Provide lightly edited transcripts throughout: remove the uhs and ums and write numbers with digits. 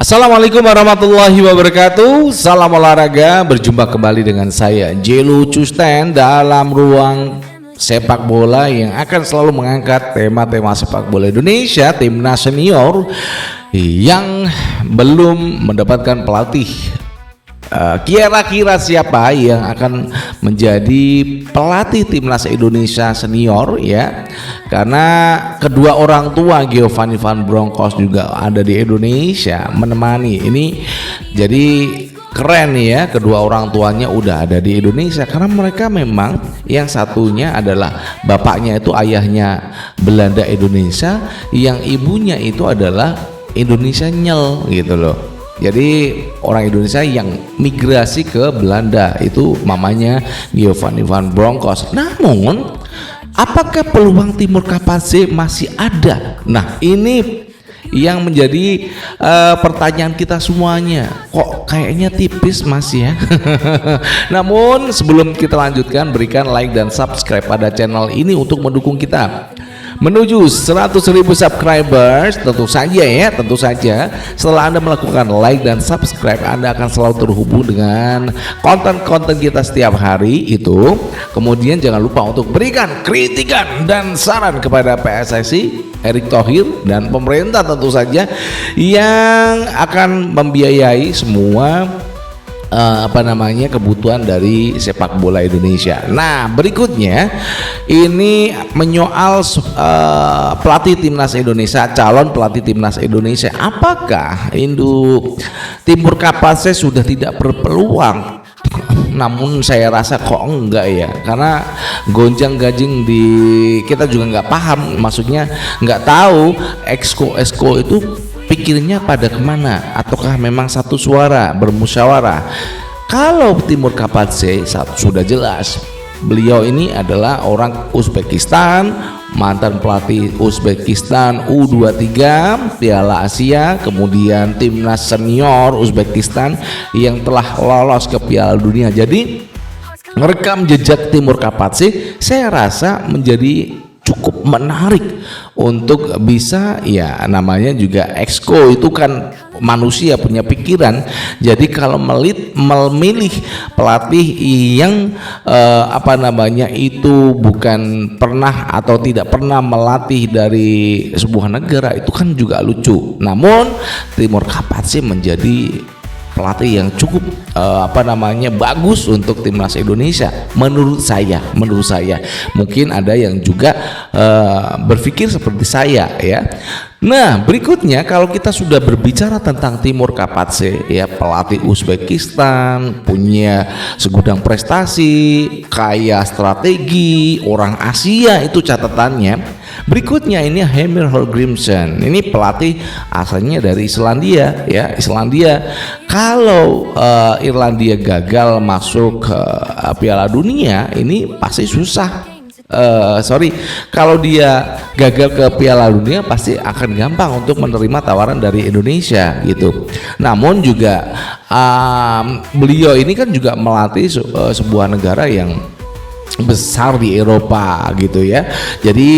Assalamualaikum warahmatullahi wabarakatuh. Salam olahraga. Berjumpa kembali dengan saya Jelu Custen dalam ruang sepak bola yang akan selalu mengangkat tema-tema sepak bola Indonesia, timnas senior yang belum mendapatkan pelatih. Kira-kira siapa yang akan menjadi pelatih timnas Indonesia senior ya? Karena kedua orang tua Giovanni Van Bronckhorst juga ada di Indonesia menemani. Ini jadi keren ya, kedua orang tuanya udah ada di Indonesia karena mereka memang yang satunya adalah bapaknya itu ayahnya Belanda Indonesia, yang ibunya itu adalah Indonesia nyel gitu loh. Jadi orang Indonesia yang migrasi ke Belanda itu mamanya Giovanni Van Bronckhorst. Namun apakah peluang Timur Kapase masih ada? Nah ini yang menjadi pertanyaan kita semuanya. Kok kayaknya tipis masih ya. Namun sebelum kita lanjutkan, berikan like dan subscribe pada channel ini untuk mendukung kita menuju 100.000 subscribers. Tentu saja setelah Anda melakukan like dan subscribe, Anda akan selalu terhubung dengan konten-konten kita setiap hari itu. Kemudian jangan lupa untuk berikan kritikan dan saran kepada PSSI, Erick Thohir, dan pemerintah tentu saja yang akan membiayai semua kebutuhan dari sepak bola Indonesia. Nah berikutnya ini menyoal pelatih timnas Indonesia, calon pelatih timnas Indonesia. Apakah induk Timur Kapase sudah tidak berpeluang? Namun saya rasa kok enggak ya, karena gonjang ganjing di kita juga nggak paham, maksudnya nggak tahu exco itu pikirnya pada kemana, ataukah memang satu suara bermusyawarah. Kalau Timur Kapase sudah jelas, beliau ini adalah orang Uzbekistan, mantan pelatih Uzbekistan U23 Piala Asia, kemudian timnas senior Uzbekistan yang telah lolos ke Piala Dunia. Jadi merekam jejak Timur Kapase saya rasa menjadi cukup menarik untuk bisa, ya namanya juga exco itu kan manusia punya pikiran. Jadi kalau memilih pelatih yang itu bukan pernah atau tidak pernah melatih dari sebuah negara, itu kan juga lucu. Namun Timur Kapase menjadi pelatih yang cukup bagus untuk timnas Indonesia menurut saya. Mungkin ada yang juga berpikir seperti saya ya. Nah berikutnya, kalau kita sudah berbicara tentang Timur Kapase ya, pelatih Uzbekistan, punya segudang prestasi, kaya strategi, orang Asia itu catatannya. Berikutnya ini Heimir Hallgrímsson, ini pelatih asalnya dari Islandia ya. Kalau Irlandia gagal masuk ke Piala Dunia, ini pasti susah. Kalau dia gagal ke Piala Dunia pasti akan gampang untuk menerima tawaran dari Indonesia gitu. Namun juga beliau ini kan juga melatih sebuah negara yang besar di Eropa gitu ya. Jadi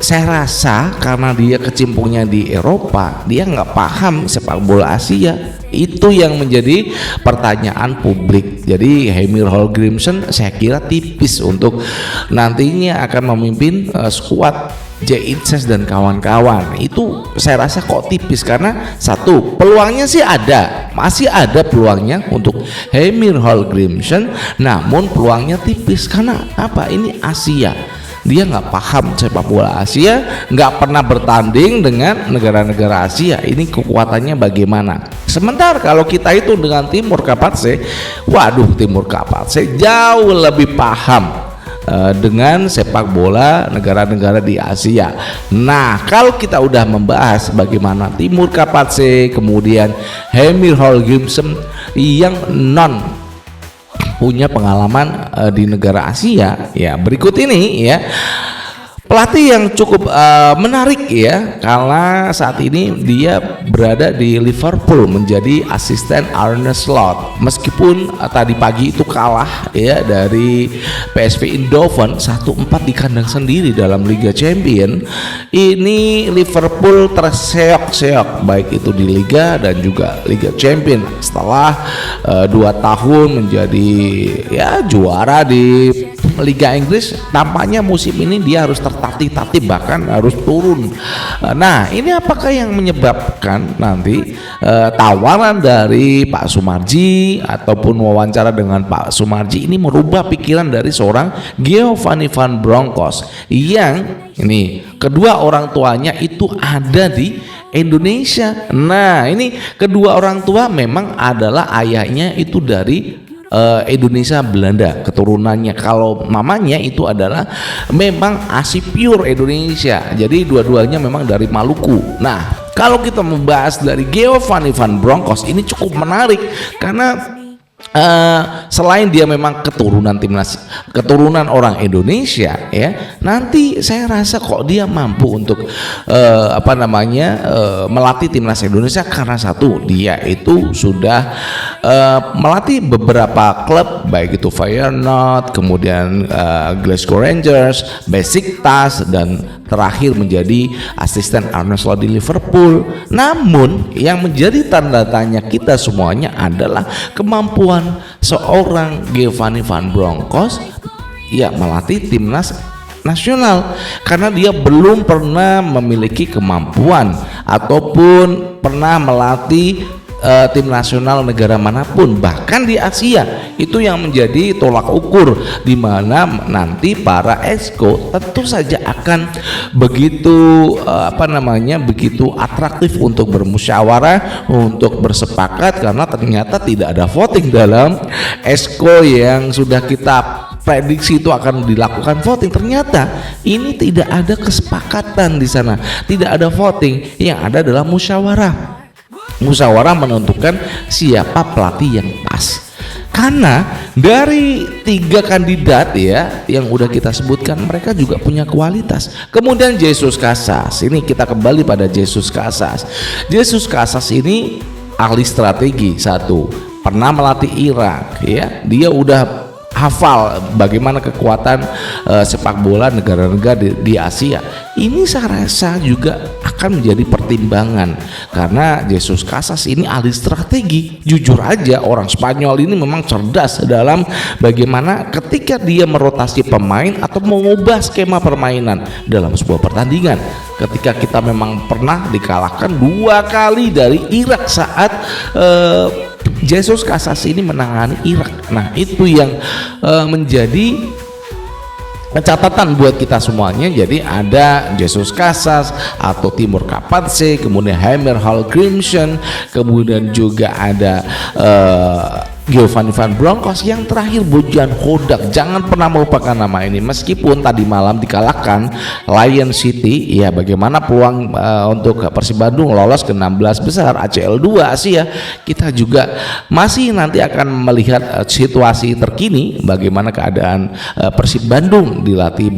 saya rasa karena dia kecimpungnya di Eropa, dia nggak paham sepak bola Asia. Itu yang menjadi pertanyaan publik. Jadi Heimir Hallgrímsson saya kira tipis untuk nantinya akan memimpin skuad J-Itses dan kawan-kawan. Itu saya rasa kok tipis, karena satu, peluangnya sih ada, masih ada peluangnya untuk Heimir Hallgrímsson, namun peluangnya tipis karena apa? Ini Asia. Dia nggak paham sepak bola Asia, nggak pernah bertanding dengan negara-negara Asia. Ini kekuatannya bagaimana? Sementara kalau kita itu dengan Timur Kapase, waduh, Timur Kapase jauh lebih paham dengan sepak bola negara-negara di Asia. Nah, kalau kita udah membahas bagaimana Timur Kapase, kemudian Heimir Hallgrímsson yang punya pengalaman di negara Asia, ya berikut ini ya pelatih yang cukup menarik ya, karena saat ini dia berada di Liverpool menjadi asisten Arne Slot. Meskipun tadi pagi itu kalah ya dari PSV Eindhoven 1-4 di kandang sendiri dalam Liga Champion, ini Liverpool terseok-seok baik itu di Liga dan juga Liga Champion setelah 2 tahun menjadi ya juara di Liga Inggris. Tampaknya musim ini dia harus tertatih-tatih, bahkan harus turun. Nah, ini apakah yang menyebabkan nanti tawaran dari Pak Sumarji ataupun wawancara dengan Pak Sumarji ini merubah pikiran dari seorang Giovanni Van Bronckhorst yang ini kedua orang tuanya itu ada di Indonesia. Nah, ini kedua orang tua memang adalah ayahnya itu dari Indonesia Belanda keturunannya. Kalau mamanya itu adalah memang asli pure Indonesia. Jadi dua-duanya memang dari Maluku. Nah, kalau kita membahas dari Giovanni Van Bronckhorst ini cukup menarik karena selain dia memang keturunan orang Indonesia ya, nanti saya rasa kok dia mampu untuk melatih timnas Indonesia karena satu, dia itu sudah melatih beberapa klub baik itu Feyenoord, kemudian Glasgow Rangers, Besiktas, dan terakhir menjadi asisten Arne Slot di Liverpool. Namun yang menjadi tanda tanya kita semuanya adalah kemampuan seorang Giovanni Van Bronckhorst ya melatih timnas nasional, karena dia belum pernah memiliki kemampuan ataupun pernah melatih tim nasional negara manapun, bahkan di Asia. Itu yang menjadi tolak ukur, di mana nanti para exco tentu saja akan begitu begitu atraktif untuk bermusyawarah, untuk bersepakat, karena ternyata tidak ada voting dalam exco yang sudah kita prediksi itu akan dilakukan voting. Ternyata ini tidak ada kesepakatan di sana, tidak ada voting, yang ada adalah musyawarah menentukan siapa pelatih yang pas. Karena dari 3 kandidat ya yang udah kita sebutkan, mereka juga punya kualitas. Kemudian Jesus Casas, ini kita kembali pada Jesus Casas. Jesus Casas ini ahli strategi, satu, pernah melatih Irak ya, dia udah hafal bagaimana kekuatan sepak bola negara-negara di Asia. Ini saya rasa juga akan menjadi pertimbangan, karena Jesus Casas ini ahli strategi. Jujur aja, orang Spanyol ini memang cerdas dalam bagaimana ketika dia merotasi pemain atau mengubah skema permainan dalam sebuah pertandingan. Ketika kita memang pernah dikalahkan 2 kali dari Irak saat Jesus Casas ini menangani Irak. Nah, itu yang menjadi catatan buat kita semuanya. Jadi ada Jesus Casas atau Timur Kapatse, kemudian Heimir Hallgrímsson, kemudian juga ada Giovanni Van Bronckhorst, yang terakhir Bojan Hodak. Jangan pernah melupakan nama ini. Meskipun tadi malam dikalahkan Lion City, ya bagaimana peluang untuk Persib Bandung lolos ke 16 besar ACL 2 Asia, kita juga masih nanti akan melihat situasi terkini bagaimana keadaan Persib Bandung dilatih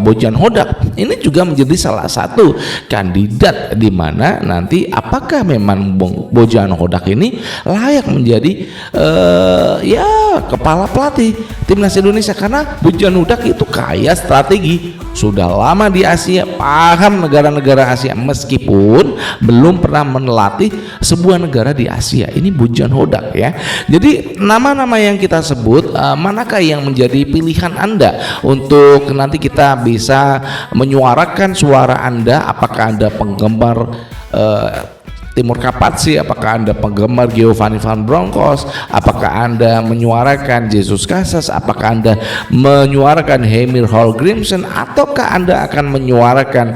Bojan Hodak. Ini juga menjadi salah satu kandidat di mana nanti apakah memang Bojan Hodak ini layak menjadi kepala pelatih timnas Indonesia, karena Bojan Hodak itu kaya strategi, sudah lama di Asia, paham negara-negara Asia, meskipun belum pernah melatih sebuah negara di Asia. Ini Bojan Hodak ya. Jadi nama-nama yang kita sebut, manakah yang menjadi pilihan Anda untuk nanti kita bisa menyuarakan suara Anda? Apakah Anda penggemar Timur Kapatse, apakah Anda penggemar Giovanni Van Bronckhorst, apakah Anda menyuarakan Jesus Casas, apakah Anda menyuarakan Heimir Hallgrímsson, ataukah Anda akan menyuarakan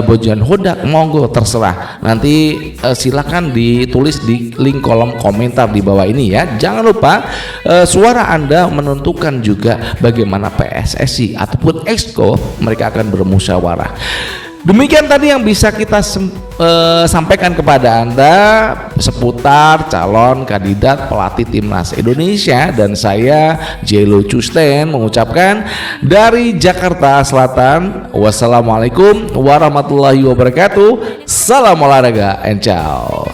Bojan Hodak? Monggo, terserah. Nanti silakan ditulis di link kolom komentar di bawah ini ya. Jangan lupa suara Anda menentukan juga bagaimana PSSI ataupun Exco mereka akan bermusyawarah. Demikian tadi yang bisa kita sampaikan kepada Anda seputar calon kandidat pelatih timnas Indonesia, dan saya Jelo Custen mengucapkan dari Jakarta Selatan, wassalamualaikum warahmatullahi wabarakatuh. Salam olahraga and ciao.